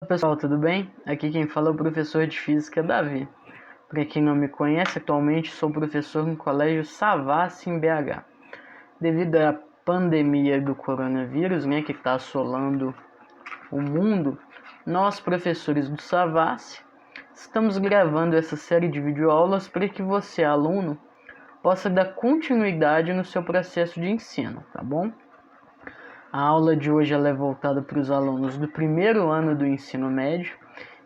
Pessoal, tudo bem? Aqui quem fala é o professor de Física Davi. Para quem não me conhece, atualmente sou professor no Colégio Savassi em BH. Devido à pandemia do coronavírus, que está assolando o mundo, nós, professores do Savassi, estamos gravando essa série de videoaulas para que você, aluno, possa dar continuidade no seu processo de ensino, tá bom? A aula de hoje ela é voltada para os alunos do primeiro ano do ensino médio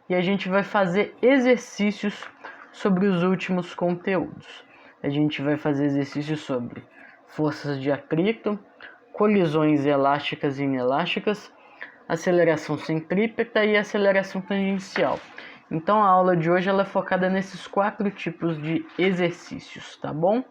e a gente vai fazer exercícios sobre os últimos conteúdos. A gente vai fazer exercícios sobre forças de atrito, colisões elásticas e inelásticas, aceleração centrípeta e aceleração tangencial. Então a aula de hoje ela é focada nesses 4 tipos de exercícios, tá bom?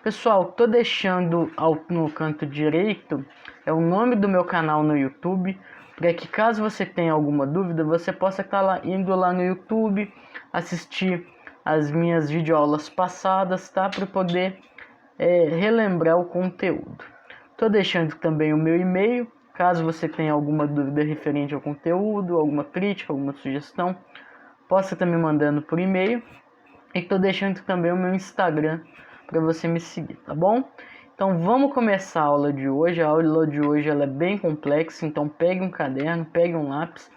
Pessoal, tô deixando no canto direito o nome do meu canal no YouTube, para que caso você tenha alguma dúvida, você possa estar indo lá no YouTube, assistir as minhas videoaulas passadas, tá? Para poder relembrar o conteúdo. Tô deixando também o meu e-mail, caso você tenha alguma dúvida referente ao conteúdo, alguma crítica, alguma sugestão, possa estar me mandando por e-mail. E tô deixando também o meu Instagram para você me seguir, tá bom? Então vamos começar a aula de hoje. A aula de hoje ela é bem complexa, então pegue um caderno, pegue um lápis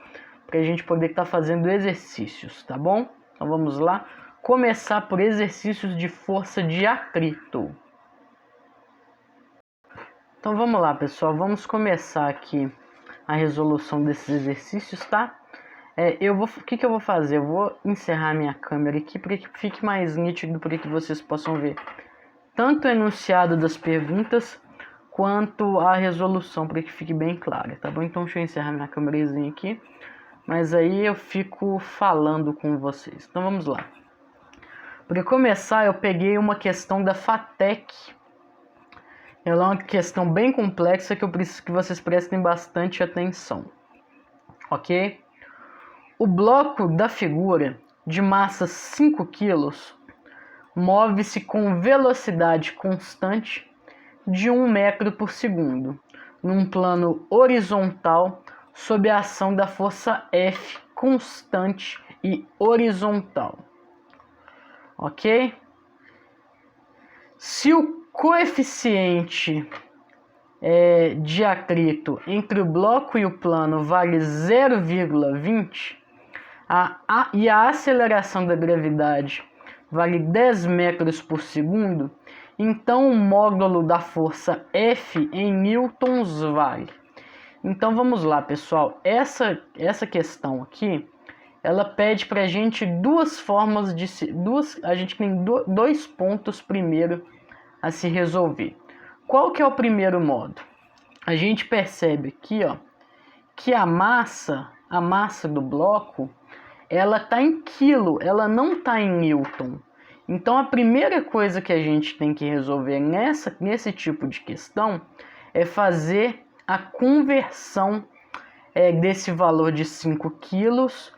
para a gente poder estar fazendo exercícios, tá bom? Então vamos lá, começar por exercícios de força de atrito. Então vamos lá, pessoal, vamos começar aqui a resolução desses exercícios, tá? O que eu vou fazer? Eu vou encerrar minha câmera aqui para que fique mais nítido, para que vocês possam ver tanto o enunciado das perguntas quanto a resolução, para que fique bem clara, tá bom? Então deixa eu encerrar minha câmerazinha aqui, mas aí eu fico falando com vocês. Então vamos lá. Para começar, eu peguei uma questão da FATEC. Ela é uma questão bem complexa que eu preciso que vocês prestem bastante atenção, ok? O bloco da figura de massa 5 kg move-se com velocidade constante de 1 metro por segundo, num plano horizontal sob a ação da força F constante e horizontal. Ok? Se o coeficiente de atrito entre o bloco e o plano vale 0,20 e a aceleração da gravidade vale 10 metros por segundo, então o módulo da força F em newtons vale. Então vamos lá, pessoal. Essa questão aqui, ela pede para a gente duas formas de a gente tem dois pontos primeiro a se resolver. Qual que é o primeiro modo? A gente percebe aqui, ó, que a massa do bloco, ela está em quilo, ela não está em newton. Então a primeira coisa que a gente tem que resolver nesse tipo de questão é fazer a conversão desse valor de 5 quilos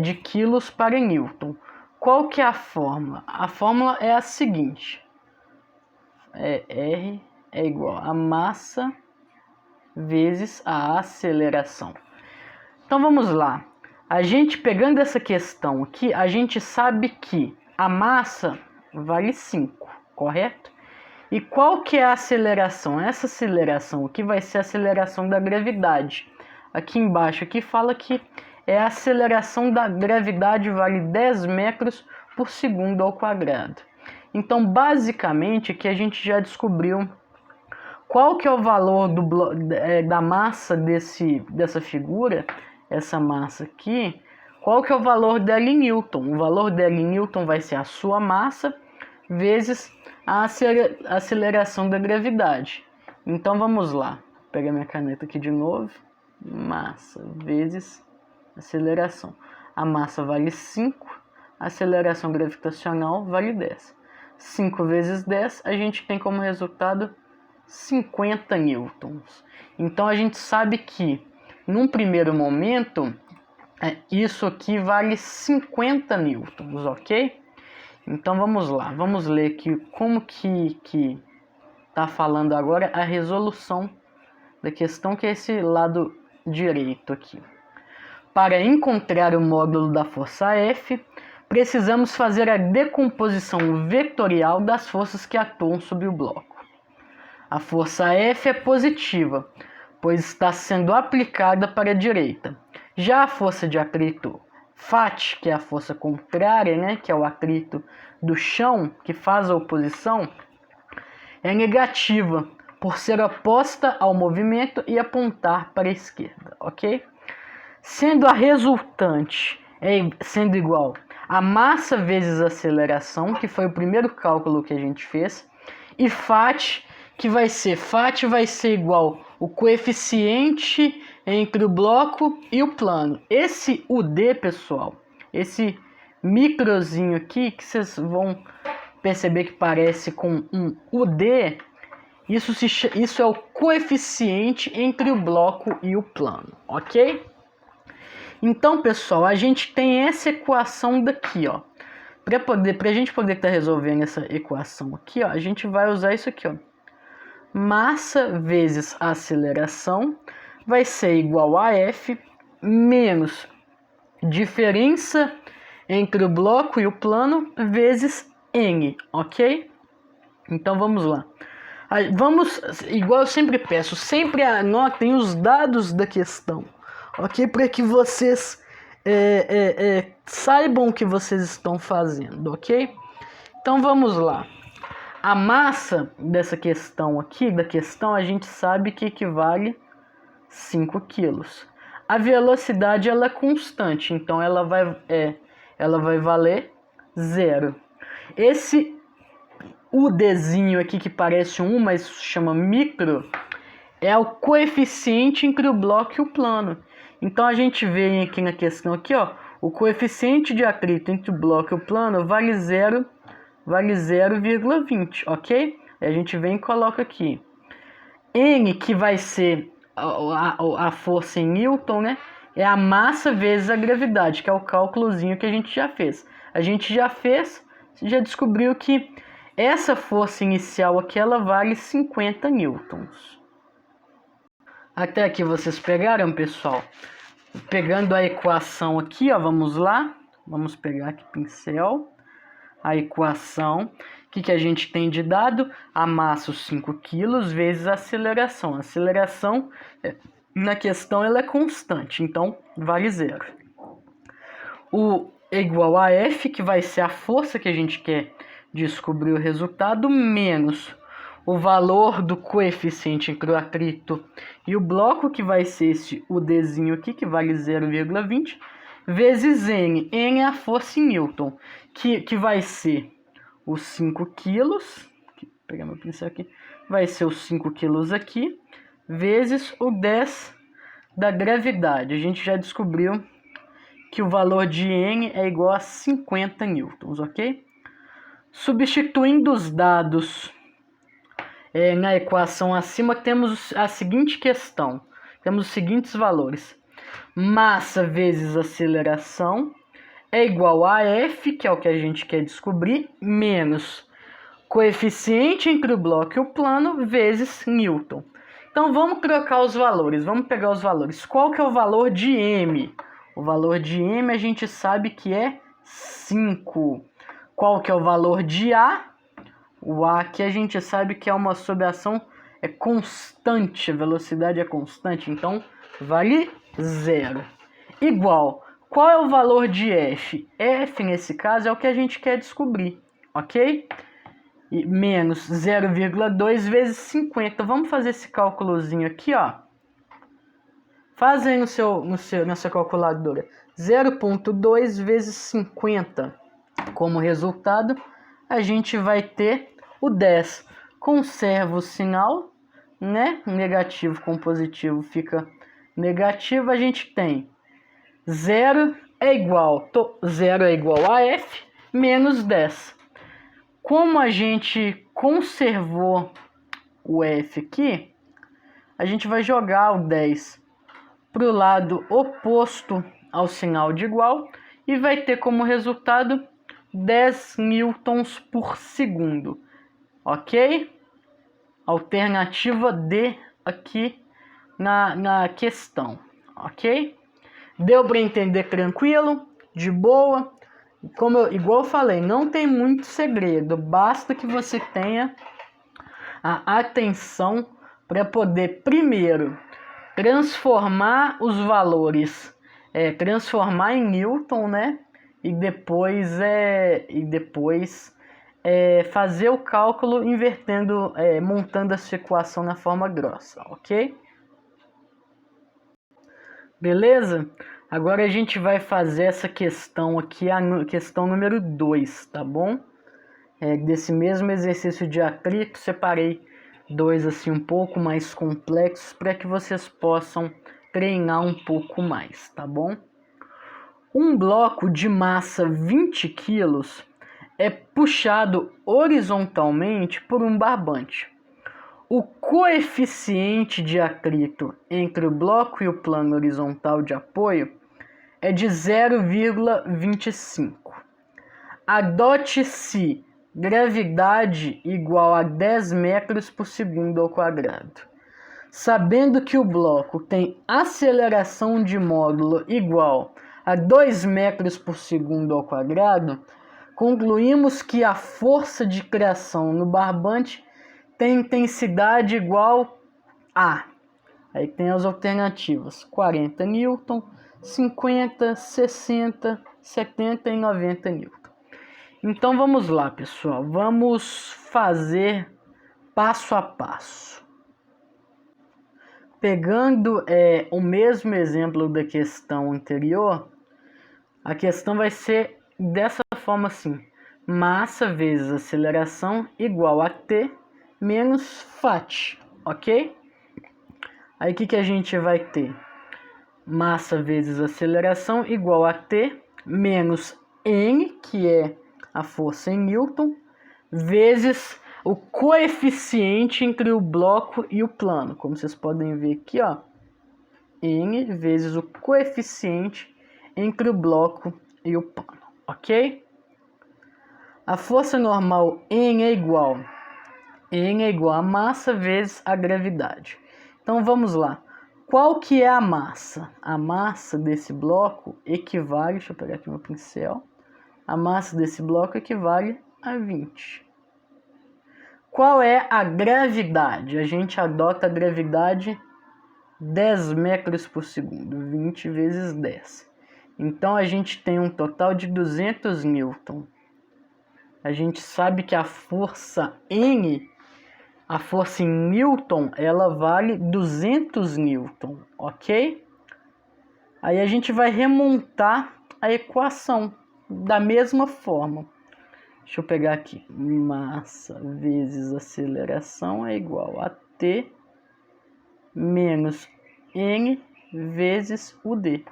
de quilos para newton. Qual que é a fórmula? A fórmula é a seguinte: R é igual a massa vezes a aceleração. Então vamos lá. A gente pegando essa questão aqui, a gente sabe que a massa vale 5, correto? E qual que é a aceleração? Essa aceleração aqui vai ser a aceleração da gravidade. Aqui embaixo aqui fala que a aceleração da gravidade vale 10 metros por segundo ao quadrado. Então basicamente aqui a gente já descobriu qual que é o valor da massa dessa figura. Essa massa aqui, qual que é o valor dela em newton? O valor dela em newton vai ser a sua massa vezes a aceleração da gravidade. Então vamos lá, vou pegar minha caneta aqui de novo, massa vezes aceleração. A massa vale 5, a aceleração gravitacional vale 10. 5 vezes 10, a gente tem como resultado 50 newtons. Então a gente sabe que num primeiro momento, isso aqui vale 50 newtons, ok? Então vamos lá, vamos ler aqui como que está falando agora a resolução da questão, que é esse lado direito aqui. Para encontrar o módulo da força F, precisamos fazer a decomposição vetorial das forças que atuam sobre o bloco. A força F é positiva, pois está sendo aplicada para a direita. Já a força de atrito FAT, que é a força contrária, né, que é o atrito do chão, que faz a oposição, é negativa, por ser oposta ao movimento e apontar para a esquerda, ok? Sendo a resultante sendo igual a massa vezes a aceleração, que foi o primeiro cálculo que a gente fez, e FAT vai ser igual o coeficiente entre o bloco e o plano. Esse UD, pessoal, esse microzinho aqui, que vocês vão perceber que parece com um UD, isso é o coeficiente entre o bloco e o plano, ok? Então, pessoal, a gente tem essa equação daqui, ó. Pra gente poder estar resolvendo essa equação aqui, ó, a gente vai usar isso aqui, ó. Massa vezes a aceleração vai ser igual a F menos diferença entre o bloco e o plano vezes N, ok? Então vamos lá. Igual eu sempre peço, sempre anotem os dados da questão, ok? Para que vocês saibam o que vocês estão fazendo, ok? Então vamos lá. A massa dessa questão aqui, a gente sabe que equivale 5 kg. A velocidade ela é constante, então ela vai valer 0. Esse UDzinho aqui que parece 1, mas chama micro, é o coeficiente entre o bloco e o plano. Então a gente vê aqui na questão aqui, ó, o coeficiente de atrito entre o bloco e o plano vale 0,20, ok? A gente vem e coloca aqui. N, que vai ser a força em Newton, né? É a massa vezes a gravidade, que é o cálculozinho que a gente já fez. A gente já descobriu que essa força inicial aqui, ela vale 50 newtons. Até aqui vocês pegaram, pessoal? Pegando a equação aqui, ó, vamos lá. Vamos pegar aqui pincel. A equação, o que a gente tem de dado? A massa, os 5 kg, vezes a aceleração. A aceleração, na questão, ela é constante, então vale 0. O é igual a F, que vai ser a força que a gente quer descobrir o resultado, menos o valor do coeficiente entre o atrito e o bloco, que vai ser esse UDzinho aqui, que vale 0,20, vezes N. N é a força em Newton, que vai ser os 5 quilos, vou pegar meu pincel aqui, vai ser os 5 quilos aqui, vezes o 10 da gravidade. A gente já descobriu que o valor de N é igual a 50 newtons, ok? Substituindo os dados na equação acima, temos a seguinte questão. Temos os seguintes valores. Massa vezes aceleração é igual a F, que é o que a gente quer descobrir, menos coeficiente entre o bloco e o plano, vezes Newton. Então vamos trocar os valores, vamos pegar os valores. Qual que é o valor de M? O valor de M a gente sabe que é 5. Qual que é o valor de A? O A aqui a gente sabe que é uma subação constante, a velocidade é constante, então vale 0. Igual, qual é o valor de F? F, nesse caso, é o que a gente quer descobrir, ok? E menos 0,2 vezes 50. Vamos fazer esse cálculozinho aqui, ó. Faz aí na sua calculadora. 0,2 vezes 50. Como resultado, a gente vai ter o 10. Conserva o sinal, né? Negativo com positivo fica negativo. A gente tem 0 é igual a F menos 10. Como a gente conservou o F aqui, a gente vai jogar o 10 para o lado oposto ao sinal de igual e vai ter como resultado 10 newtons por segundo, ok? Alternativa D aqui na questão. ok? Deu para entender tranquilo, de boa? Igual eu falei, não tem muito segredo, basta que você tenha a atenção para poder, primeiro, transformar os valores, transformar em Newton, né? E depois fazer o cálculo invertendo, montando essa equação na forma grossa, ok? Beleza? Agora a gente vai fazer essa questão aqui, a questão número 2, tá bom? Desse mesmo exercício de atrito, separei dois assim um pouco mais complexos para que vocês possam treinar um pouco mais, tá bom? Um bloco de massa 20 kg é puxado horizontalmente por um barbante. O coeficiente de atrito entre o bloco e o plano horizontal de apoio é de 0,25. Adote-se gravidade igual a 10 metros por segundo ao quadrado. Sabendo que o bloco tem aceleração de módulo igual a 2 metros por segundo ao quadrado, concluímos que a força de tração no barbante tem intensidade igual a... Aí tem as alternativas: 40 newton, 50, 60, 70 e 90 newton. Então vamos lá, pessoal. Vamos fazer passo a passo. Pegando o mesmo exemplo da questão anterior, a questão vai ser dessa forma assim: massa vezes aceleração igual a T menos Fat, ok? Aí o que a gente vai ter? Massa vezes aceleração igual a T menos N, que é a força em Newton, vezes o coeficiente entre o bloco e o plano. Como vocês podem ver aqui, ó, N vezes o coeficiente entre o bloco e o plano, ok? A força normal N é igual a massa vezes a gravidade. Então vamos lá. Qual que é a massa? A massa desse bloco equivale, deixa eu pegar aqui meu pincel. A massa desse bloco equivale a 20. Qual é a gravidade? A gente adota a gravidade 10 metros por segundo, 20 vezes 10. Então a gente tem um total de 200 newton. A gente sabe que a força N, a força em newton, ela vale 200 newton, ok? Aí a gente vai remontar a equação da mesma forma. Deixa eu pegar aqui. Massa vezes aceleração é igual a T menos N vezes o D,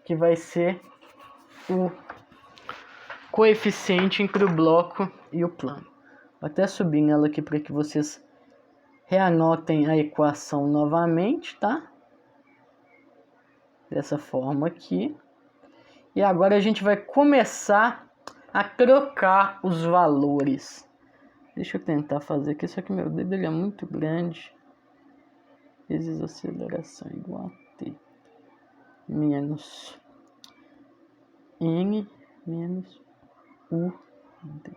que vai ser o coeficiente entre o bloco e o plano. Vou até subir nela aqui para que vocês reanotem a equação novamente, tá? Dessa forma aqui. E agora a gente vai começar a trocar os valores. Deixa eu tentar fazer aqui, só que meu dedo ele é muito grande. Vezes aceleração igual a T menos N menos U D.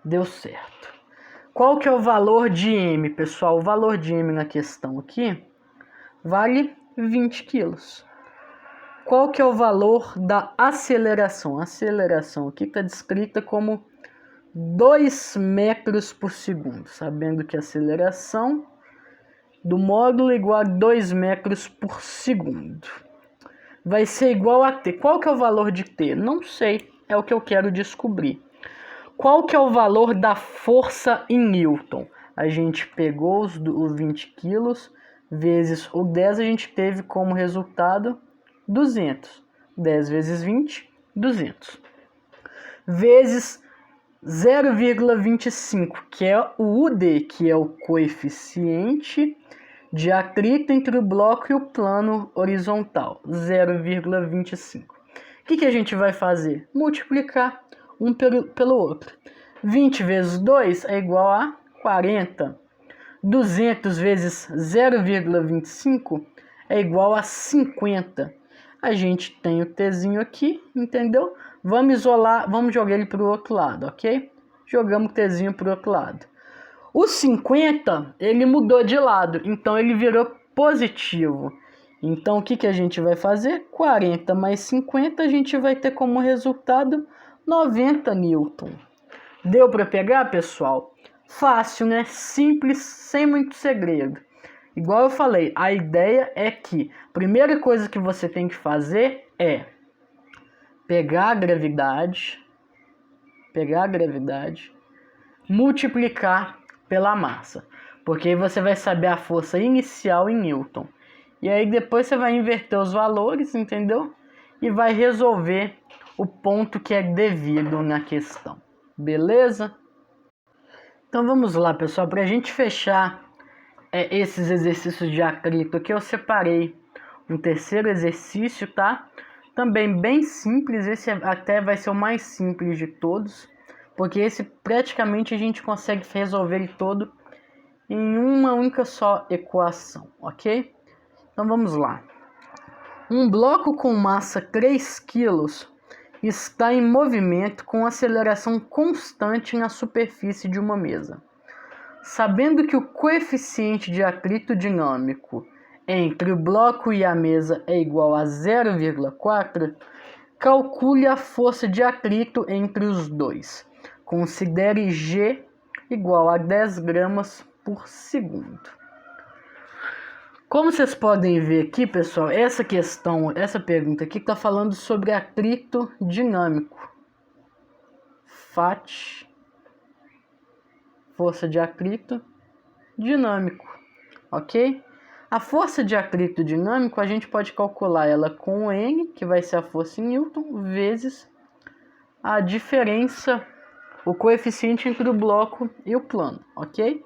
Deu certo. Qual que é o valor de M, pessoal? O valor de M na questão aqui vale 20 quilos. Qual que é o valor da aceleração? A aceleração aqui está descrita como 2 metros por segundo, sabendo que a aceleração do módulo é igual a 2 metros por segundo. Vai ser igual a T. Qual que é o valor de T? Não sei, é o que eu quero descobrir. Qual que é o valor da força em Newton? A gente pegou os 20 quilos vezes o 10, a gente teve como resultado 200. 10 vezes 20, 200. Vezes 0,25, que é o UD, que é o coeficiente de atrito entre o bloco e o plano horizontal, 0,25. O que a gente vai fazer? Multiplicar um pelo outro. 20 vezes 2 é igual a 40. 200 vezes 0,25 é igual a 50. A gente tem o tzinho aqui, entendeu? Vamos isolar, vamos jogar ele para o outro lado, ok? Jogamos o tzinho para o outro lado. O 50, ele mudou de lado, então ele virou positivo. Então o que a gente vai fazer? 40 mais 50, a gente vai ter como resultado 90 newton. Deu para pegar, pessoal? Fácil, né? Simples, sem muito segredo. Igual eu falei, a ideia é que a primeira coisa que você tem que fazer é pegar a gravidade, multiplicar pela massa, porque aí você vai saber a força inicial em newton. E aí depois você vai inverter os valores, entendeu? E vai resolver o ponto que é devido na questão. Beleza? Então vamos lá, pessoal, para a gente fechar esses exercícios de atrito aqui, eu separei um terceiro exercício, tá? Também bem simples, esse até vai ser o mais simples de todos, porque esse praticamente a gente consegue resolver ele todo em uma única só equação, ok? Então vamos lá. Um bloco com massa 3 kg está em movimento com aceleração constante na superfície de uma mesa. Sabendo que o coeficiente de atrito dinâmico entre o bloco e a mesa é igual a 0,4, calcule a força de atrito entre os dois. Considere G igual a 10 gramas por segundo. Como vocês podem ver aqui, pessoal, essa pergunta aqui está falando sobre atrito dinâmico. FAT, força de atrito dinâmico, ok? A força de atrito dinâmico a gente pode calcular ela com o N, que vai ser a força em Newton, vezes a diferença, o coeficiente entre o bloco e o plano, ok?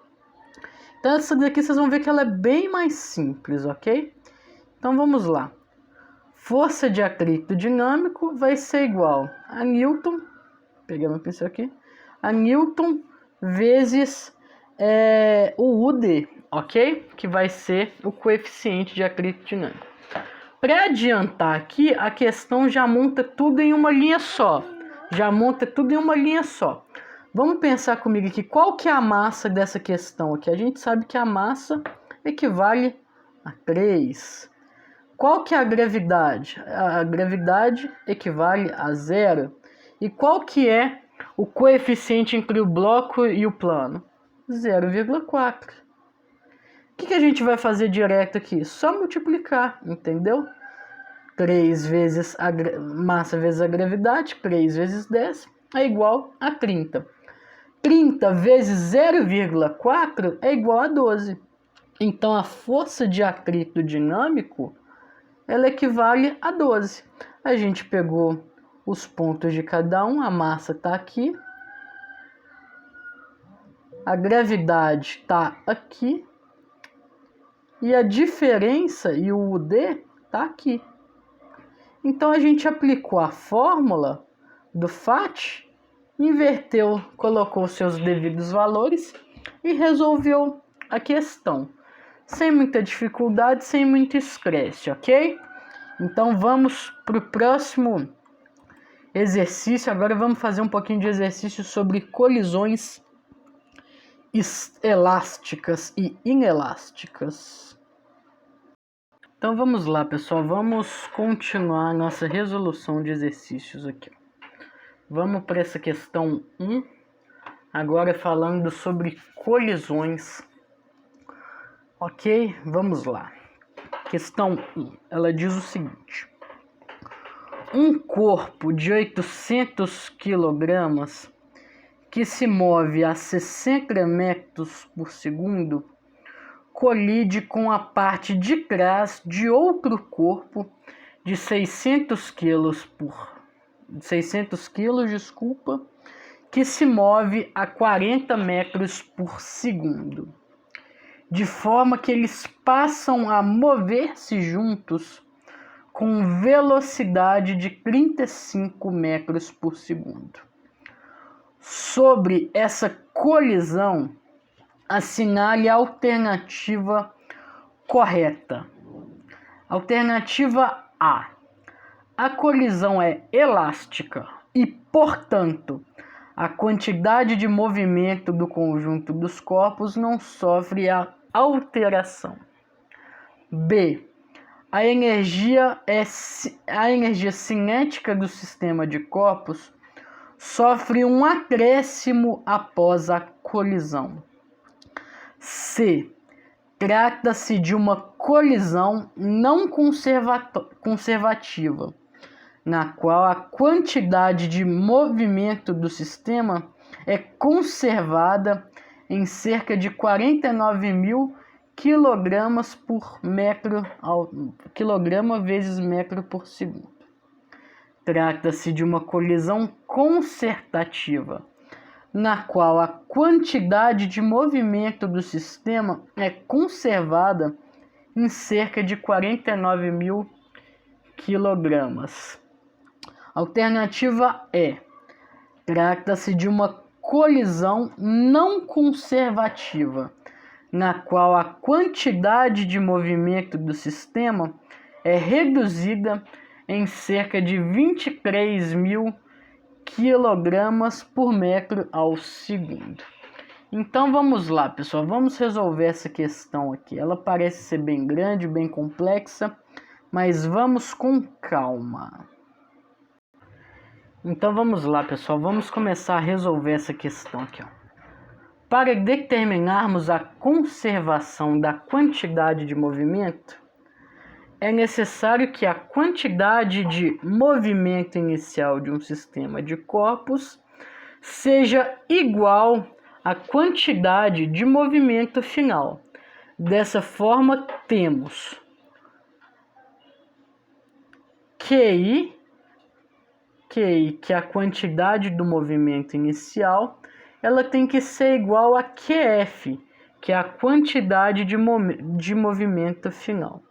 Então essa daqui vocês vão ver que ela é bem mais simples, ok? Então vamos lá. Força de atrito dinâmico vai ser igual a Newton, peguei meu pincel aqui, a Newton vezes o UD, ok? Que vai ser o coeficiente de atrito dinâmico. Para adiantar aqui, a questão já monta tudo em uma linha só. Vamos pensar comigo aqui, qual que é a massa dessa questão aqui? A gente sabe que a massa equivale a 3. Qual que é a gravidade? A gravidade equivale a 0. E qual que é o coeficiente entre o bloco e o plano? 0,4. O que a gente vai fazer direto aqui? Só multiplicar, entendeu? 3 vezes a massa vezes a gravidade, 3 vezes 10 é igual a 30. 30 vezes 0,4 é igual a 12. Então a força de atrito dinâmico, ela equivale a 12. A gente pegou os pontos de cada um, a massa está aqui, a gravidade está aqui e a diferença e o UD está aqui. Então a gente aplicou a fórmula do FAT, inverteu, colocou seus devidos valores e resolveu a questão. Sem muita dificuldade, sem muito estresse, ok? Então vamos para o próximo exercício. Agora vamos fazer um pouquinho de exercício sobre colisões elásticas e inelásticas. Então vamos lá, pessoal, vamos continuar a nossa resolução de exercícios aqui. Vamos para essa questão 1, agora falando sobre colisões. Ok, vamos lá. Questão 1, ela diz o seguinte: um corpo de 800 kg que se move a 60 metros por segundo colide com a parte de trás de outro corpo de 600 kg, que se move a 40 metros por segundo, de forma que eles passam a mover-se juntos com velocidade de 35 metros por segundo. Sobre essa colisão, assinale a alternativa correta. Alternativa A. A colisão é elástica e, portanto, a quantidade de movimento do conjunto dos corpos não sofre a alteração. B. A energia cinética do sistema de corpos sofre um acréscimo após a colisão. C. Trata-se de uma colisão não conservativa, na qual a quantidade de movimento do sistema é conservada em cerca de 49.000 quilograma vezes metro por segundo. Trata-se de uma colisão consertativa, na qual a quantidade de movimento do sistema é conservada em cerca de 49.000 quilogramas. Alternativa E. Trata-se de uma colisão não conservativa, na qual a quantidade de movimento do sistema é reduzida em cerca de 23.000 quilogramas por metro ao segundo. Então vamos lá, pessoal, vamos resolver essa questão aqui. Ela parece ser bem grande, bem complexa, mas vamos com calma. Então vamos lá, pessoal, vamos começar a resolver essa questão aqui, ó. Para determinarmos a conservação da quantidade de movimento, é necessário que a quantidade de movimento inicial de um sistema de corpos seja igual à quantidade de movimento final. Dessa forma, temos QI, que é a quantidade do movimento inicial, ela tem que ser igual a QF, que é a quantidade de movimento final.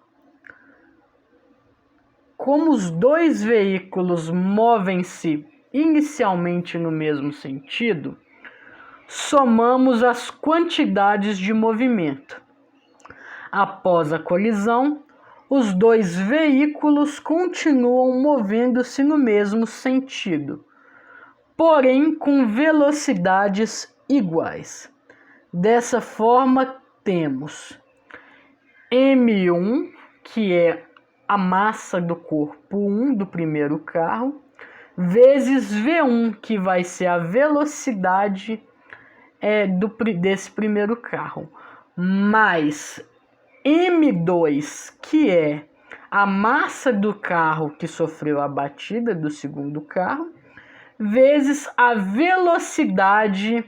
Como os dois veículos movem-se inicialmente no mesmo sentido, somamos as quantidades de movimento. Após a colisão, os dois veículos continuam movendo-se no mesmo sentido, porém com velocidades iguais. Dessa forma, temos M1, que é a massa do corpo 1 do primeiro carro, vezes V1, que vai ser a velocidade desse primeiro carro, mais M2, que é a massa do carro que sofreu a batida do segundo carro, vezes a velocidade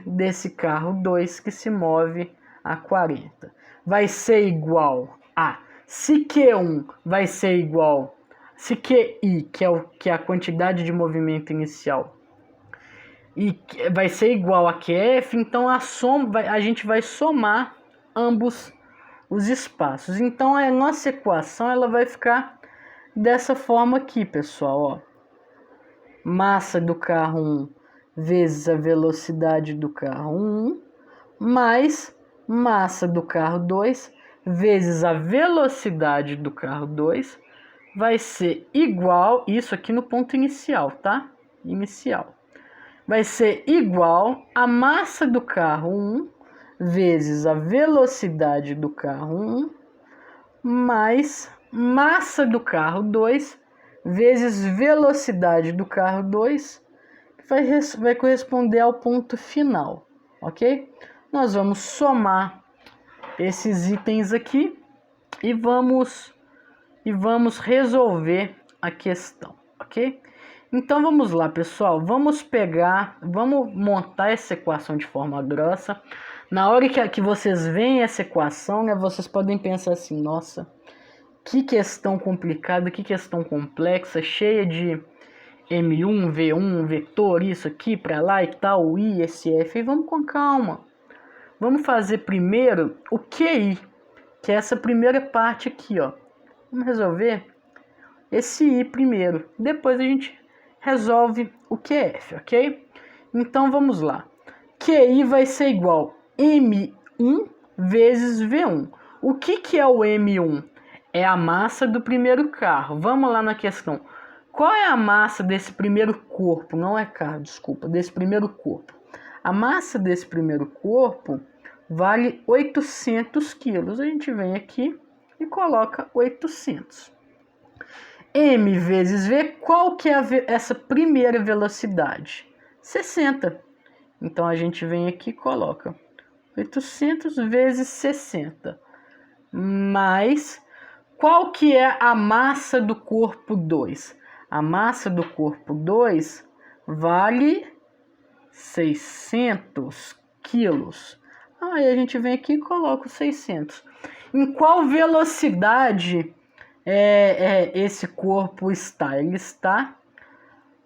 desse carro 2 que se move a 40. Vai ser igual a, se Q1 vai ser igual, se QI, que é a quantidade de movimento inicial, e vai ser igual a QF, então a gente vai somar ambos os espaços. Então a nossa equação ela vai ficar dessa forma aqui, pessoal, ó. Massa do carro 1 vezes a velocidade do carro 1 mais massa do carro 2 vezes a velocidade do carro 2 vai ser igual, isso aqui no ponto inicial, tá? Inicial. Vai ser igual a massa do carro 1 vezes a velocidade do carro 1 mais massa do carro 2 vezes velocidade do carro 2, que vai corresponder ao ponto final, ok? Nós vamos somar esses itens aqui e vamos resolver a questão, ok? Então vamos lá, pessoal, vamos montar essa equação de forma grossa. Na hora que vocês veem essa equação, né, vocês podem pensar assim, nossa, que questão complicada, que questão complexa, cheia de M1, V1, vetor, isso aqui para lá e tal, I, SF. E vamos com calma. Vamos fazer primeiro o QI, que é essa primeira parte aqui, ó. Vamos resolver esse I primeiro, depois a gente resolve o QF, ok? Então vamos lá. QI vai ser igual a M1 vezes V1. O que é o M1? É a massa do primeiro carro. Vamos lá na questão. Qual é a massa desse primeiro corpo? Não é carro, desculpa, desse primeiro corpo. A massa desse primeiro corpo vale 800 quilos. A gente vem aqui e coloca 800. M vezes V, qual que é essa primeira velocidade? 60. Então a gente vem aqui e coloca 800 vezes 60. Mais, qual que é a massa do corpo 2? A massa do corpo 2 vale 600 quilos. Aí a gente vem aqui e coloca os 600. Em qual velocidade esse corpo está? Ele está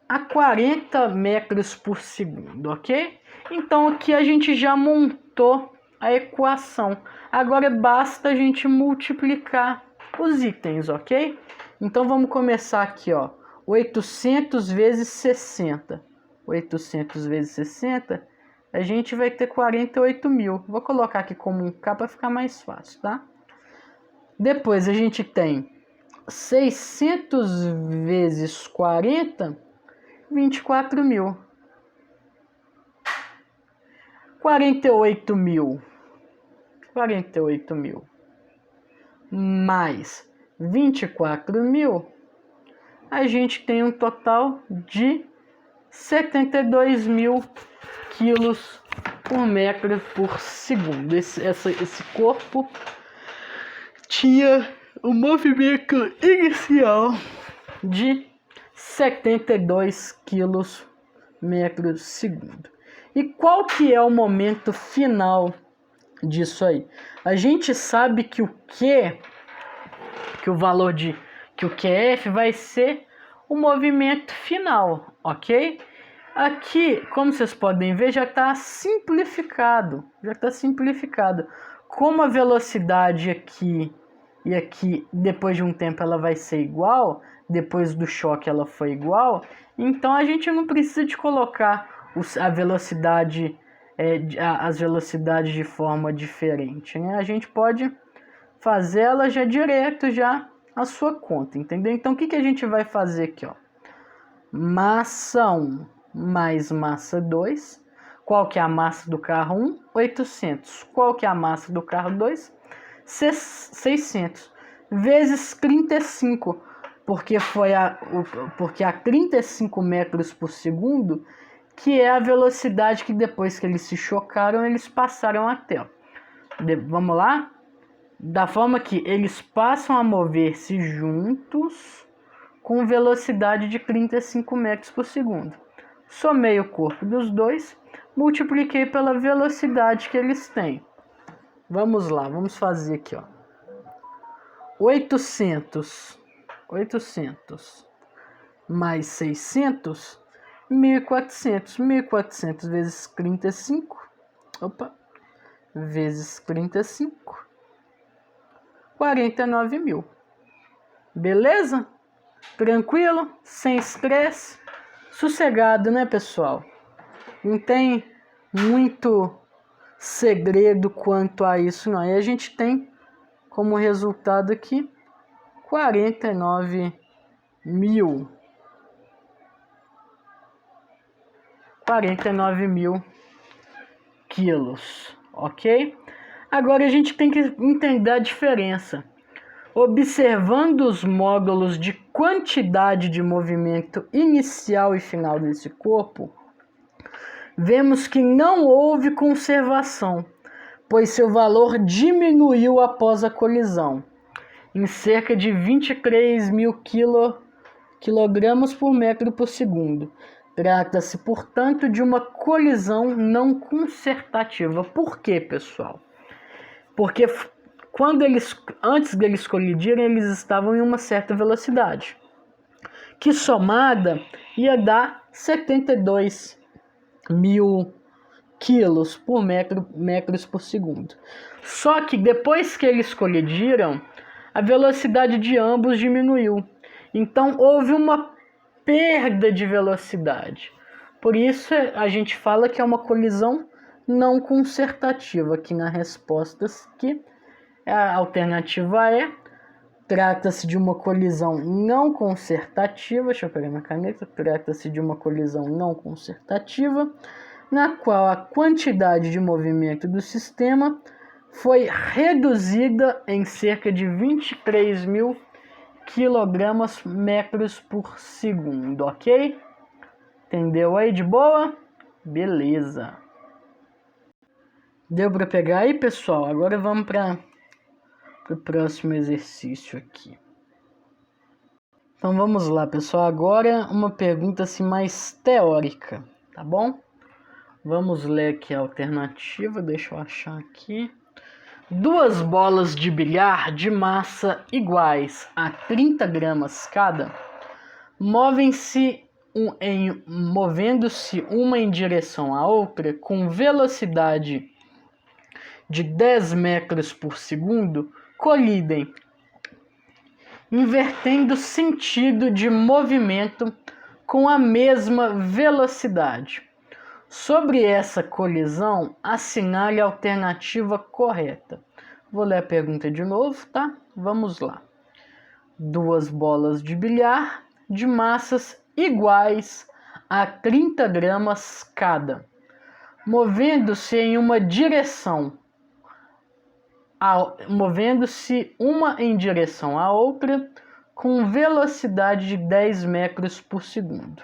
a 40 metros por segundo, ok? Então aqui a gente já montou a equação. Agora basta a gente multiplicar os itens, ok? Então vamos começar aqui, ó. 800 vezes 60. 800 vezes 60, a gente vai ter 48 mil. Vou colocar aqui como um K para ficar mais fácil, tá? Depois a gente tem 600 vezes 40, 24 mil. 48 mil. 48 mil. Mais 24 mil. A gente tem um total de 72 mil quilos por metro por segundo. Esse corpo tinha um movimento inicial de 72 quilos metro segundo. E qual que é o momento final disso aí? A gente sabe que o valor que o QF vai ser o movimento final, ok? Aqui, como vocês podem ver, já está simplificado. Como a velocidade aqui e aqui, depois de um tempo, ela vai ser igual, depois do choque ela foi igual, então a gente não precisa de colocar a velocidade, as velocidades de forma diferente, né? A gente pode fazer ela já direto, já a sua conta, entendeu? Então o que a gente vai fazer aqui, ó? Massa 1 mais massa 2. Qual que é a massa do carro 1? 800. Qual que é a massa do carro 2? 600. Vezes 35. Porque a 35 metros por segundo, que é a velocidade que depois que eles se chocaram, eles passaram até. Ó. Vamos lá? Da forma que eles passam a mover-se juntos com velocidade de 35 metros por segundo. Somei o corpo dos dois, multipliquei pela velocidade que eles têm. Vamos lá, vamos fazer aqui, ó. 800 mais 600, 1.400. 1.400 vezes 35, vezes 35, 49 mil. Beleza? Tranquilo? Sem estresse? Sossegado, né, pessoal? Não tem muito segredo quanto a isso, não. E a gente tem como resultado aqui 49 mil. 49 mil quilos, ok? Agora a gente tem que entender a diferença. Observando os módulos de quantidade de movimento inicial e final desse corpo, vemos que não houve conservação, pois seu valor diminuiu após a colisão, em cerca de 23 mil quilogramas por metro por segundo. Trata-se, portanto, de uma colisão não consertativa. Por quê, pessoal? Porque antes deles colidirem, eles estavam em uma certa velocidade, que somada ia dar 72 mil quilos por metros por segundo. Só que depois que eles colidiram, a velocidade de ambos diminuiu. Então houve uma perda de velocidade. Por isso a gente fala que é uma colisão não consertativa, aqui na resposta que A alternativa trata-se de uma colisão não concertativa. Deixa eu pegar minha caneta. Trata-se de uma colisão não concertativa, na qual a quantidade de movimento do sistema foi reduzida em cerca de 23.000 kg/metros por segundo, ok? Entendeu aí de boa? Beleza. Deu para pegar aí, pessoal? Agora vamos para o próximo exercício aqui. Então vamos lá, pessoal. Agora uma pergunta assim mais teórica, tá bom? Vamos ler aqui a alternativa, deixa eu achar aqui. Duas bolas de bilhar de massa iguais a 30 gramas cada, movendo-se uma em direção à outra com velocidade de 10 metros por segundo, colidem, invertendo sentido de movimento com a mesma velocidade. Sobre essa colisão, assinale a alternativa correta. Vou ler a pergunta de novo, tá? Vamos lá. Duas bolas de bilhar de massas iguais a 30 gramas cada, movendo-se uma em direção à outra com velocidade de 10 metros por segundo.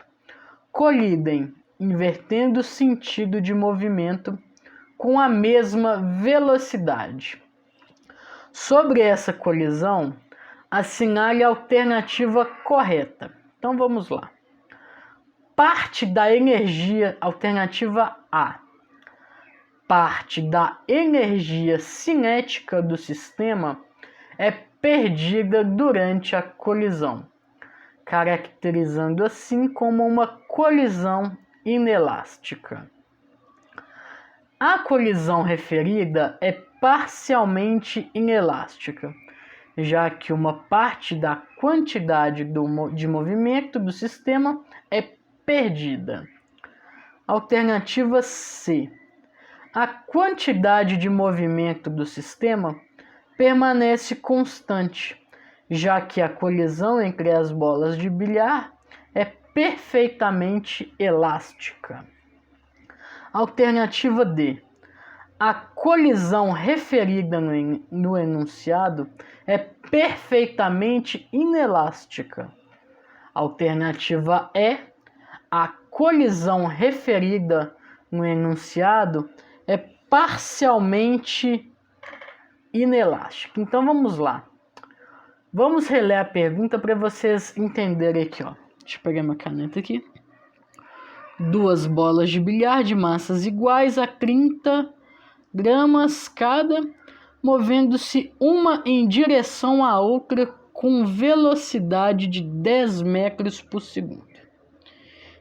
Colidem, invertendo o sentido de movimento com a mesma velocidade. Sobre essa colisão, assinale a alternativa correta. Então vamos lá. Parte da energia, alternativa A. Parte da energia cinética do sistema é perdida durante a colisão, caracterizando assim como uma colisão inelástica. A colisão referida é parcialmente inelástica, já que uma parte da quantidade de movimento do sistema é perdida. Alternativa C. A quantidade de movimento do sistema permanece constante, já que a colisão entre as bolas de bilhar é perfeitamente elástica. Alternativa D. A colisão referida no enunciado é perfeitamente inelástica. Alternativa E. A colisão referida no enunciado é parcialmente inelástica. Então vamos lá. Vamos reler a pergunta para vocês entenderem aqui, ó. Deixa eu pegar minha caneta aqui. Duas bolas de bilhar de massas iguais a 30 gramas cada, movendo-se uma em direção à outra com velocidade de 10 metros por segundo,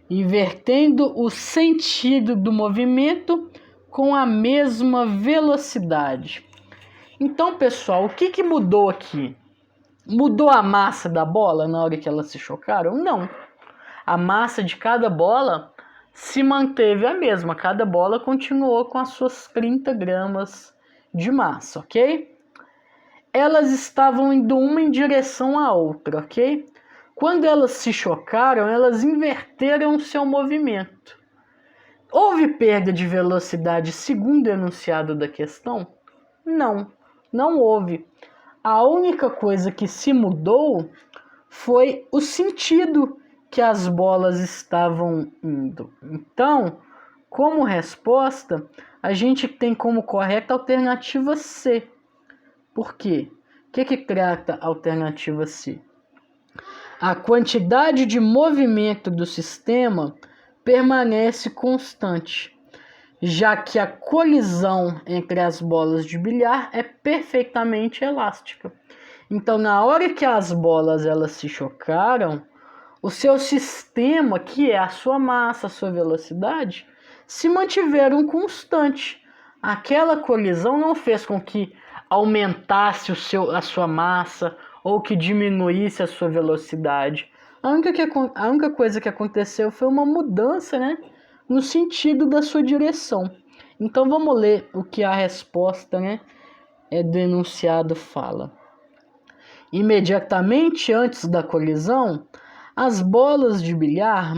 invertendo o sentido do movimento com a mesma velocidade. Então, pessoal, o que mudou aqui? Mudou a massa da bola na hora que elas se chocaram? Não. A massa de cada bola se manteve a mesma. Cada bola continuou com as suas 30 gramas de massa, ok? Elas estavam indo uma em direção à outra, ok? Quando elas se chocaram, elas inverteram o seu movimento. Houve perda de velocidade segundo o enunciado da questão? Não, não houve. A única coisa que se mudou foi o sentido que as bolas estavam indo. Então, como resposta, a gente tem como correta a alternativa C. Por quê? O que trata a alternativa C? A quantidade de movimento do sistema permanece constante, já que a colisão entre as bolas de bilhar é perfeitamente elástica. Então, na hora que as bolas elas se chocaram, o seu sistema, que é a sua massa, a sua velocidade, se mantiveram constante. Aquela colisão não fez com que aumentasse a sua massa ou que diminuísse a sua velocidade. A única coisa que aconteceu foi uma mudança, né, no sentido da sua direção. Então vamos ler o que é a resposta, né, do enunciado fala: imediatamente antes da colisão, as bolas de bilhar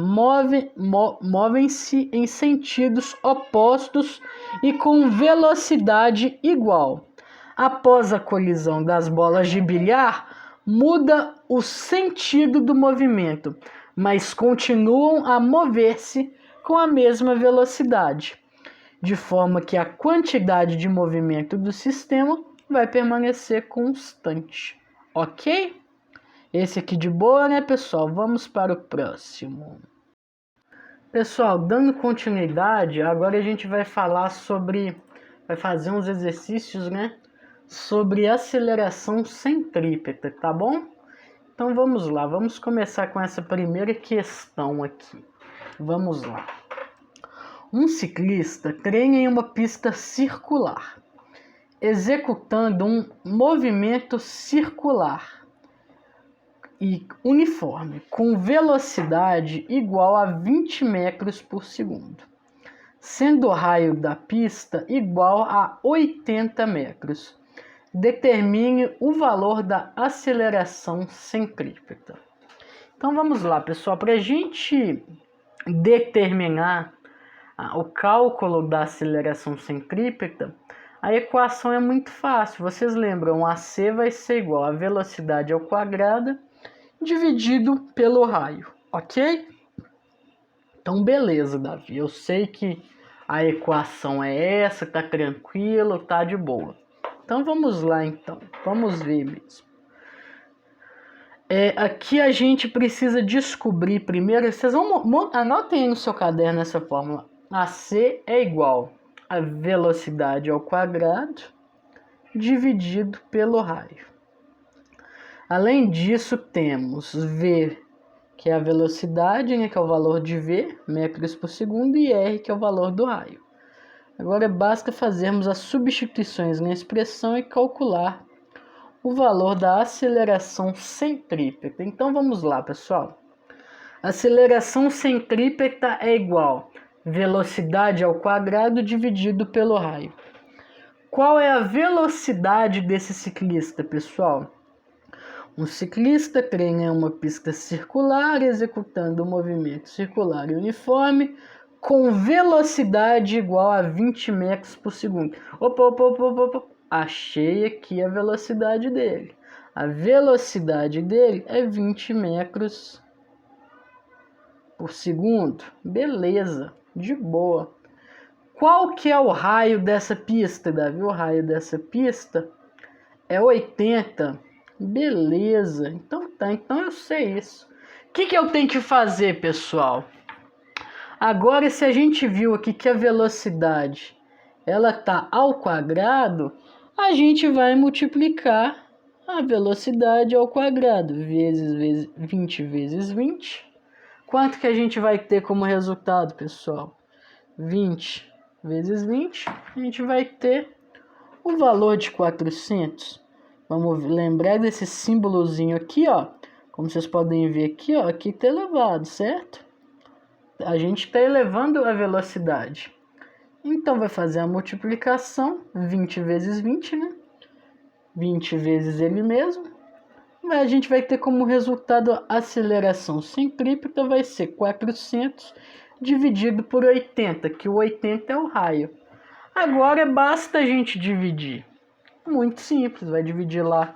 movem-se em sentidos opostos e com velocidade igual. Após a colisão das bolas de bilhar, muda o sentido do movimento, mas continuam a mover-se com a mesma velocidade, de forma que a quantidade de movimento do sistema vai permanecer constante. Ok? Esse aqui de boa, né, pessoal? Vamos para o próximo. Pessoal, dando continuidade, agora a gente vai falar vai fazer uns exercícios, né, sobre aceleração centrípeta, tá bom? Então vamos lá, vamos começar com essa primeira questão aqui. Vamos lá. Um ciclista treina em uma pista circular, executando um movimento circular e uniforme, com velocidade igual a 20 metros por segundo, sendo o raio da pista igual a 80 metros. Determine o valor da aceleração centrípeta. Então vamos lá, pessoal, para a gente determinar o cálculo da aceleração centrípeta, a equação é muito fácil. Vocês lembram, AC vai ser igual a velocidade ao quadrado dividido pelo raio, ok? Então, beleza, Davi. Eu sei que a equação é essa, tá tranquilo, tá de boa. Então, vamos lá, então. Vamos ver mesmo. Aqui a gente precisa descobrir primeiro, vocês anotem aí no seu caderno essa fórmula. AC é igual a velocidade ao quadrado dividido pelo raio. Além disso, temos V, que é a velocidade, né, que é o valor de V, metros por segundo, e R, que é o valor do raio. Agora basta fazermos as substituições na expressão e calcular o valor da aceleração centrípeta. Então vamos lá, pessoal. Aceleração centrípeta é igual a velocidade ao quadrado dividido pelo raio. Qual é a velocidade desse ciclista, pessoal? Um ciclista treina em uma pista circular, executando um movimento circular e uniforme, com velocidade igual a 20 metros por segundo. Opa. Achei aqui a velocidade dele. A velocidade dele é 20 metros por segundo. Beleza, de boa. Qual que é o raio dessa pista, Davi? O raio dessa pista é 80. Beleza, então eu sei isso. O que eu tenho que fazer, pessoal? Agora, se a gente viu aqui que a velocidade ela tá ao quadrado, a gente vai multiplicar a velocidade ao quadrado, vezes 20 vezes 20. Quanto que a gente vai ter como resultado, pessoal? 20 vezes 20, a gente vai ter o valor de 400. Vamos lembrar desse símbolozinho aqui, ó. Como vocês podem ver aqui, ó. Aqui está elevado, certo? A gente está elevando a velocidade. Então, vai fazer a multiplicação. 20 vezes 20, né? 20 vezes ele mesmo. A gente vai ter como resultado a aceleração centrípeta. Vai ser 400 dividido por 80. Que o 80 é o raio. Agora, basta a gente dividir. Muito simples, vai dividir lá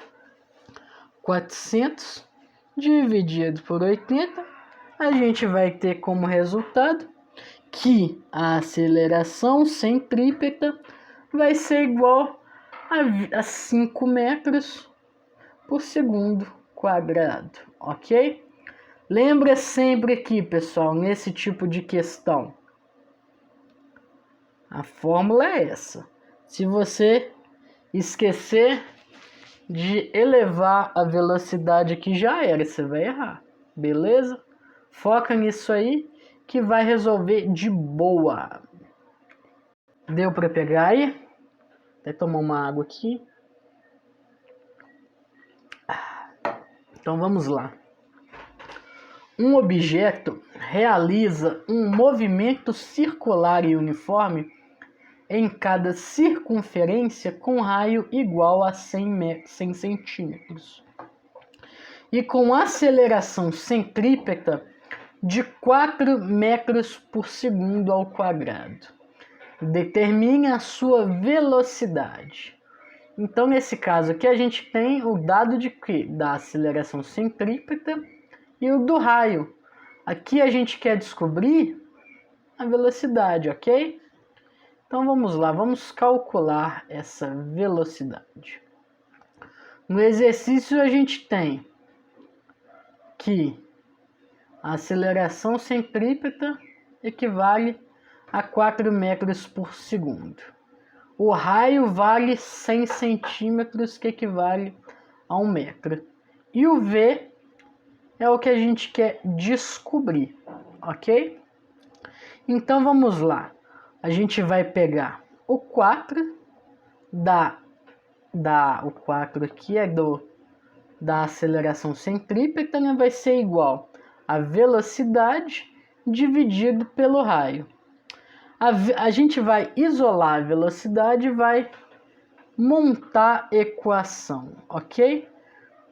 400 dividido por 80, a gente vai ter como resultado que a aceleração centrípeta vai ser igual a 5 metros por segundo quadrado, ok? Lembra sempre aqui, pessoal, nesse tipo de questão, a fórmula é essa. Se você esquecer de elevar a velocidade aqui, já era, você vai errar, beleza? Foca nisso aí que vai resolver de boa. Deu para pegar aí? Até tomar uma água aqui. Então vamos lá. Um objeto realiza um movimento circular e uniforme em cada circunferência com raio igual a 100 centímetros. E com aceleração centrípeta de 4 metros por segundo ao quadrado. Determine a sua velocidade. Então, nesse caso aqui, a gente tem o dado de quê? Da aceleração centrípeta e o do raio. Aqui a gente quer descobrir a velocidade, ok? Então, vamos lá, vamos calcular essa velocidade. No exercício, a gente tem que a aceleração centrípeta equivale a 4 metros por segundo. O raio vale 100 centímetros, que equivale a 1 metro. E o V é o que a gente quer descobrir, ok? Então vamos lá. A gente vai pegar o 4 o 4 aqui é da aceleração centrípeta, né? Vai ser igual a velocidade dividido pelo raio. A gente vai isolar a velocidade e vai montar a equação, ok?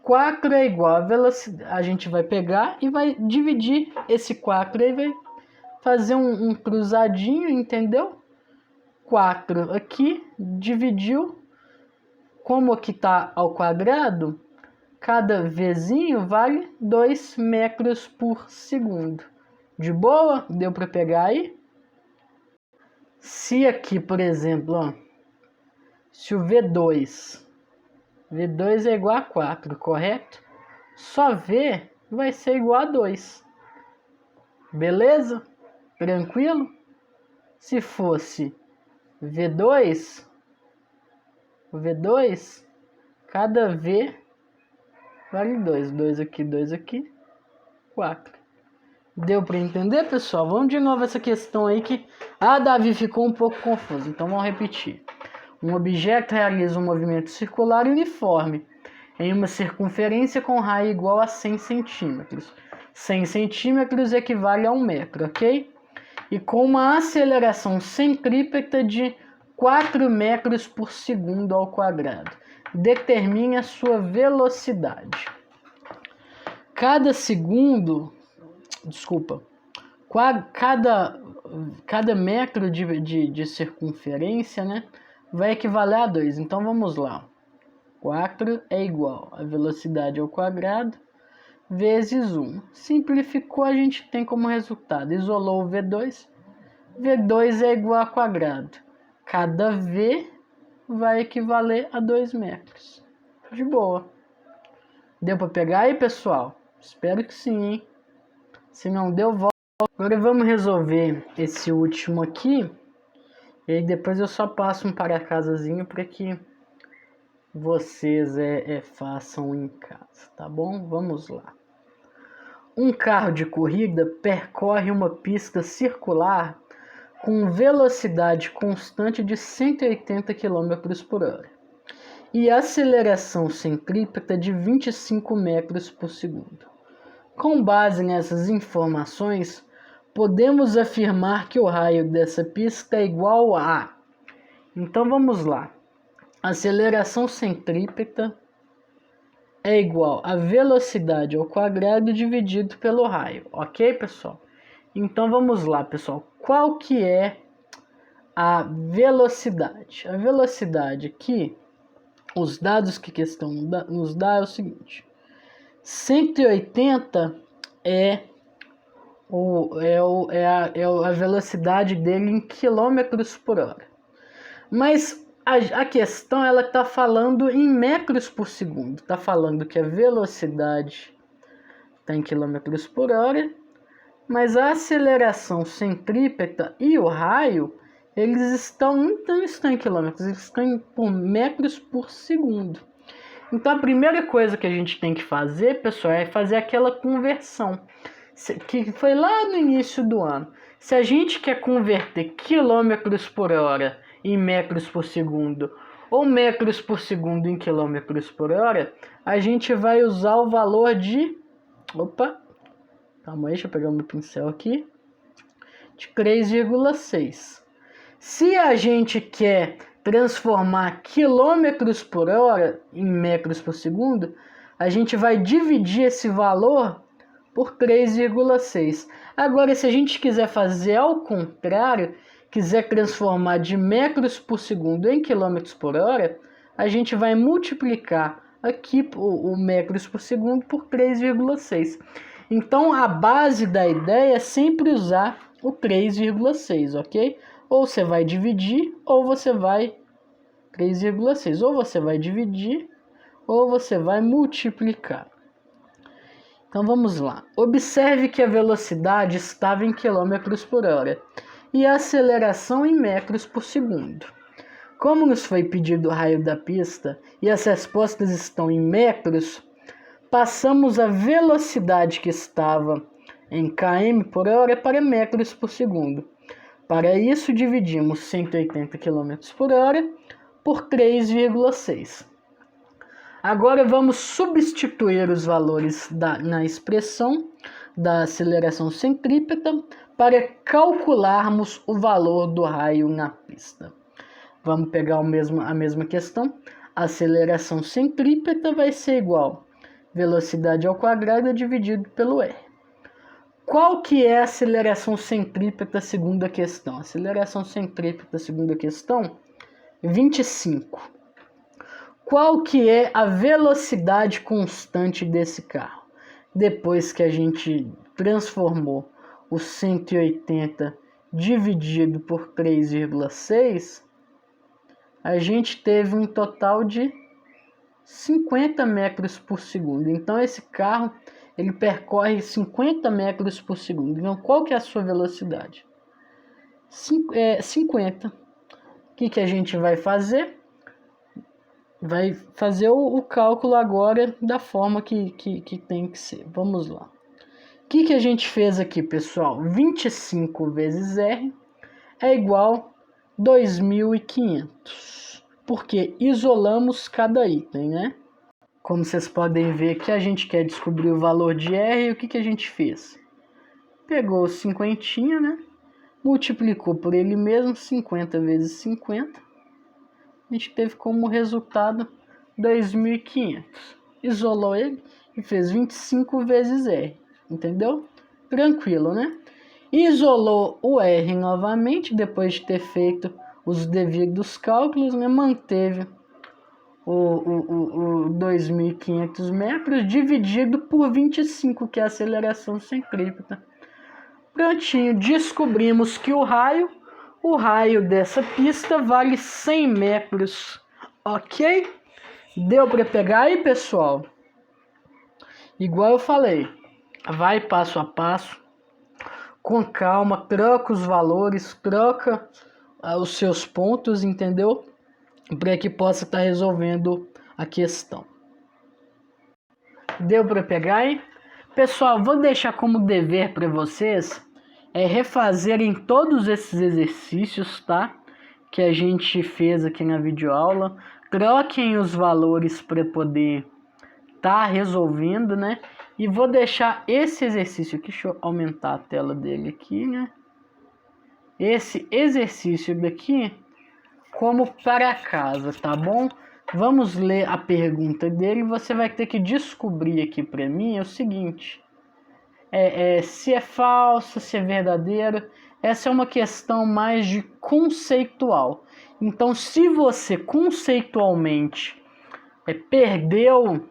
4 é igual a velocidade. A gente vai pegar e vai dividir esse 4 e vai fazer um cruzadinho, entendeu? 4 aqui, dividiu. Como aqui está ao quadrado, cada vezinho vale 2 metros por segundo. De boa? Deu para pegar aí? Se aqui, por exemplo, ó, se o V2 é igual a 4, correto? Só V vai ser igual a 2. Beleza? Tranquilo? Se fosse V2, cada V vale 2. 2 aqui, 4. Deu para entender, pessoal? Vamos de novo essa questão aí que... Davi, ficou um pouco confuso. Então vamos repetir. Um objeto realiza um movimento circular uniforme em uma circunferência com raio igual a 100 centímetros. 100 centímetros equivale a 1 metro, ok? E com uma aceleração centrípeta de 4 metros por segundo ao quadrado. Determine a sua velocidade. Cada metro de circunferência, né, vai equivaler a 2. Então vamos lá. 4 é igual a velocidade ao quadrado vezes 1. Simplificou, a gente tem como resultado, isolou o V2. V2 é igual a quadrado. Cada V vai equivaler a 2 metros. De boa. Deu para pegar aí, pessoal? Espero que sim, hein? Se não deu, volta. Agora vamos resolver esse último aqui. E aí depois eu só passo um para casazinho para que vocês façam em casa, tá bom? Vamos lá. Um carro de corrida percorre uma pista circular com velocidade constante de 180 km por hora e aceleração centrípeta de 25 metros por segundo. Com base nessas informações, podemos afirmar que o raio dessa pista é igual a... Então vamos lá. Aceleração centrípeta é igual a velocidade ao quadrado dividido pelo raio, ok, pessoal? Então vamos lá, pessoal. Qual que é a velocidade? A velocidade aqui, os dados que a questão nos dá é o seguinte: 180 é a velocidade dele em quilômetros por hora. Mas a questão, ela está falando em metros por segundo. Está falando que a velocidade está em quilômetros por hora, mas a aceleração centrípeta e o raio, eles não estão em quilômetros, eles estão por metros por segundo. Então a primeira coisa que a gente tem que fazer, pessoal, é fazer aquela conversão, que foi lá no início do ano. Se a gente quer converter quilômetros por hora em metros por segundo, ou metros por segundo em quilômetros por hora, a gente vai usar o valor de... Calma aí, deixa eu pegar o meu pincel aqui. De 3,6. Se a gente quer transformar quilômetros por hora em metros por segundo, a gente vai dividir esse valor por 3,6. Agora, se a gente quiser fazer ao contrário, quiser transformar de metros por segundo em quilômetros por hora, a gente vai multiplicar aqui o metros por segundo por 3,6. Então, a base da ideia é sempre usar o 3,6, ok? Ou você vai dividir, ou você vai 3,6. Ou você vai dividir, ou você vai multiplicar. Então vamos lá. Observe que a velocidade estava em quilômetros por hora e a aceleração em metros por segundo. Como nos foi pedido o raio da pista e as respostas estão em metros, passamos a velocidade que estava em km por hora para metros por segundo. Para isso, dividimos 180 km por hora por 3,6. Agora vamos substituir os valores na expressão da aceleração centrípeta para calcularmos o valor do raio na pista. Vamos pegar a mesma questão. A aceleração centrípeta vai ser igual a velocidade ao quadrado dividido pelo r. Qual que é a aceleração centrípeta segundo a questão? A aceleração centrípeta segundo a questão, 25. Qual que é a velocidade constante desse carro? Depois que a gente transformou o 180 dividido por 3,6, a gente teve um total de 50 metros por segundo. Então esse carro ele percorre 50 metros por segundo. Então qual que é a sua velocidade? 50. O que a gente vai fazer? Vai fazer o cálculo agora da forma que tem que ser. Vamos lá. O que a gente fez aqui, pessoal? 25 vezes R é igual a 2.500. Porque isolamos cada item, né? Como vocês podem ver aqui, a gente quer descobrir o valor de R. E o que a gente fez? Pegou o 50, né? Multiplicou por ele mesmo, 50 vezes 50. A gente teve como resultado 2.500. Isolou ele e fez 25 vezes R. Entendeu? Tranquilo, né? Isolou o R novamente, depois de ter feito os devidos cálculos, né? Manteve o 2.500 metros dividido por 25, que é a aceleração centrípeta. Prontinho, descobrimos que o raio dessa pista vale 100 metros, ok? Deu para pegar aí, pessoal? Igual eu falei, vai passo a passo, com calma, troca os valores, troca os seus pontos, entendeu? Para que possa estar resolvendo a questão. Deu para pegar aí? Pessoal, vou deixar como dever para vocês refazerem todos esses exercícios, tá? Que a gente fez aqui na videoaula. Troquem os valores para poder estar resolvendo, né? E vou deixar esse exercício aqui, deixa eu aumentar a tela dele aqui, né? Esse exercício daqui como para casa, tá bom? Vamos ler a pergunta dele. Você vai ter que descobrir aqui para mim o seguinte: se é falso, se é verdadeiro. Essa é uma questão mais de conceitual. Então, se você conceitualmente perdeu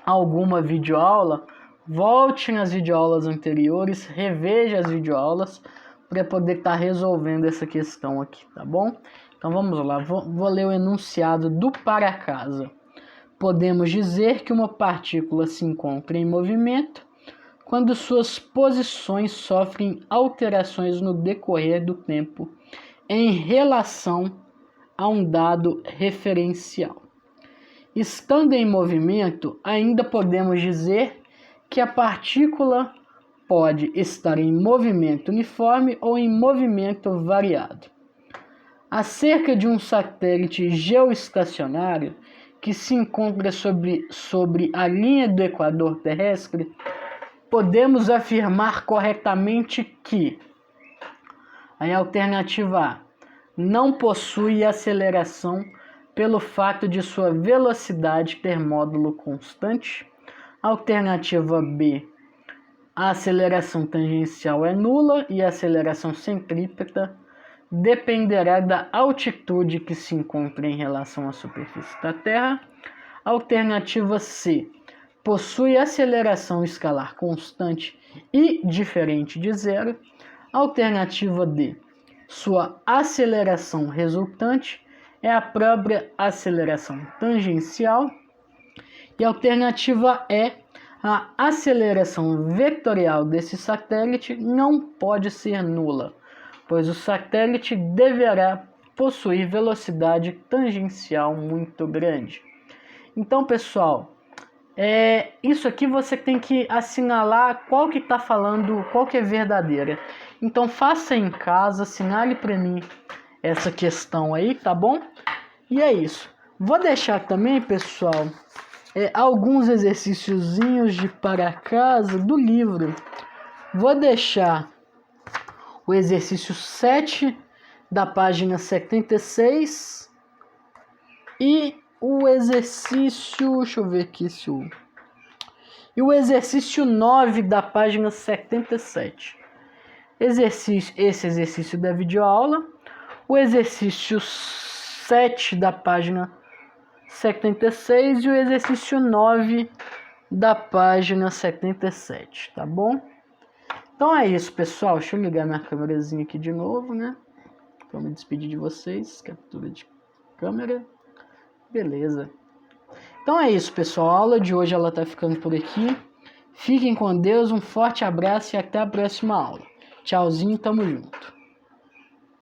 alguma videoaula, volte nas videoaulas anteriores, reveja as videoaulas para poder estar resolvendo essa questão aqui, tá bom? Então vamos lá, vou ler o enunciado do para casa. Podemos dizer que uma partícula se encontra em movimento quando suas posições sofrem alterações no decorrer do tempo em relação a um dado referencial. Estando em movimento, ainda podemos dizer que a partícula pode estar em movimento uniforme ou em movimento variado. Acerca de um satélite geoestacionário que se encontra sobre a linha do equador terrestre, podemos afirmar corretamente que, aí a alternativa A, não possui aceleração pelo fato de sua velocidade ter módulo constante. Alternativa B, a aceleração tangencial é nula e a aceleração centrípeta dependerá da altitude que se encontra em relação à superfície da Terra. Alternativa C, possui aceleração escalar constante e diferente de zero. Alternativa D, sua aceleração resultante é a própria aceleração tangencial. E a alternativa E, a aceleração vetorial desse satélite não pode ser nula, pois o satélite deverá possuir velocidade tangencial muito grande. Então, pessoal, isso aqui você tem que assinalar qual que está falando, qual que é verdadeira. Então, faça em casa, assinale para mim essa questão aí, tá bom? E é isso. Vou deixar também, pessoal, alguns exercíciozinhos de para casa do livro. Vou deixar o exercício 7 da página 76 e o exercício, deixa eu ver aqui se o... E o exercício 9 da página 77. Esse exercício da videoaula. O exercício 7 da página 76 e o exercício 9 da página 77, tá bom? Então é isso, pessoal. Deixa eu ligar minha câmerazinha aqui de novo, né? Pra me despedir de vocês. Captura de câmera. Beleza. Então é isso, pessoal. A aula de hoje ela tá ficando por aqui. Fiquem com Deus, um forte abraço e até a próxima aula. Tchauzinho, tamo junto.